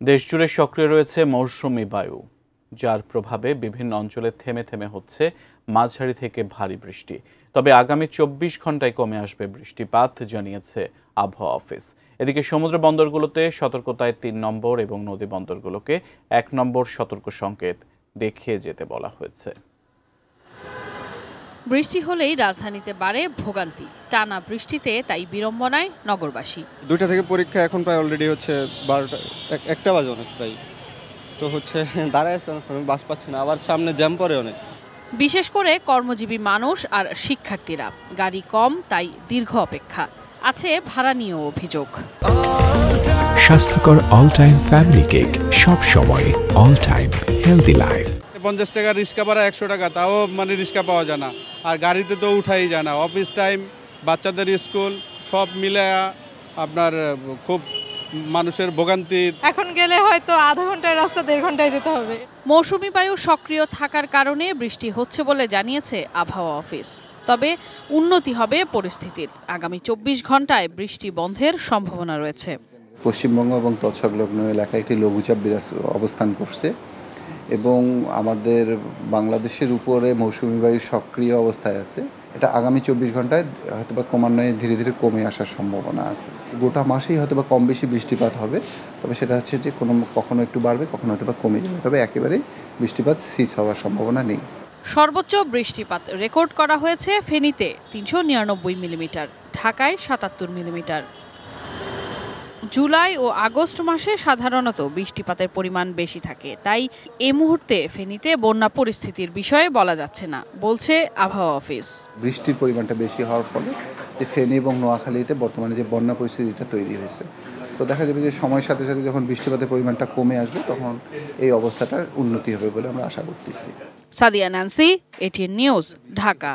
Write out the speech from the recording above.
দেশজুড়ে সক্রিয় রয়েছে মৌসুমি বায়ু, যার প্রভাবে বিভিন্ন অঞ্চলে থেমে থেমে হচ্ছে মাঝারি থেকে ভারী বৃষ্টি। তবে আগামী 24 ঘন্টায় কমে আসবে বৃষ্টিপাত, জানিয়েছে আবহাওয়া অফিস। এদিকে সমুদ্র বন্দরগুলোতে সতর্কতায় 3 নম্বর এবং নদী বন্দরগুলোকে 1 নম্বর সতর্ক সংকেত দেখিয়ে যেতে বলা হয়েছে। বৃষ্টি হলেই রাজধানীতে বাড়ে ভোগান্তি। টানা বৃষ্টিতে তাই বিড়ম্বনায় নগরবাসী। 2টা থেকে পরীক্ষা, এখন প্রায় অলরেডি হচ্ছে 12টা 1টা বাজে অনেক প্রায়। তো হচ্ছে দাঁড়ায় আছে, বাস পাচ্ছি না, আবার সামনে জ্যাম পড়ে অনেক। বিশেষ করে কর্মজীবী মানুষ আর শিক্ষার্থীরা। গাড়ি কম, তাই দীর্ঘ অপেক্ষা। আছে ভাড়া নিয়েও অভিযোগ। স্বাস্থ্যকর অল টাইম ফ্যামিলি কেক, সব সময় অল টাইম হেলদি লাইফ। 50 টাকা রিক্সা ভাড়া, 100 টাকা, তাও রিক্সা পাওয়া যায় না। আর গাড়িতে তো উঠাই যায় না। অফিস টাইম, বাচ্চাদের স্কুল, সব মিলে আপনার খুব মানুষের ভোগান্তি। এখন গেলে হয়তো আধা ঘন্টার রাস্তা 1.5 ঘন্টায় যেতে হবে। মৌসুমি বায়ু সক্রিয় থাকার কারণে বৃষ্টি হচ্ছে বলে জানিয়েছে আবহাওয়া অফিস। তবে উন্নতি হবে পরিস্থিতির। আগামী 24 ঘন্টায় বৃষ্টি বন্ধের সম্ভাবনা রয়েছে। পশ্চিমবঙ্গ এবং তৎসংলগ্ন এলাকায় একটি লঘুচাপ বিরাজ অবস্থান করছে এবং আমাদের বাংলাদেশের উপরে মৌসুমি বায়ু সক্রিয় অবস্থায় আছে। এটা আগামী 24 ঘন্টায় হয়তোবা ক্রমান্বয়ে ধীরে ধীরে কমে আসার সম্ভাবনা আছে। গোটা মাসেই হয়তোবা কম বেশি বৃষ্টিপাত হবে, তবে সেটা হচ্ছে যে কখনো একটু বাড়বে, কখনো হয়তোবা কমে যাবে, তবে একেবারেই বৃষ্টিপাত সিজ হওয়ার সম্ভাবনা নেই। সর্বোচ্চ বৃষ্টিপাত রেকর্ড করা হয়েছে ফেনীতে 399 মিলিমিটার, ঢাকায় 77 মিলিমিটার। জুলাই ও আগস্ট মাসে সাধারণত বৃষ্টিপাতের পরিমাণ বেশি থাকে, তাই এ মুহূর্তে ফেনীতে বন্যা পরিস্থিতির বিষয়ে বলা যাচ্ছে না, বলছে আবহাওয়া অফিস। বৃষ্টির পরিমাণটা বেশি হওয়ার ফলে যে ফেনী এবং নোয়াখালীতে বর্তমানে যে বন্যা পরিস্থিতিটা তৈরি হয়েছে, তো দেখা যাবে যে সময়ের সাথে সাথে যখন বৃষ্টিপাতের পরিমাণটা কমে আসবে, তখন এই অবস্থাটার উন্নতি হবে বলে আমরা আশা করতেছি। Sadia Nancy, ATN news, Dhaka.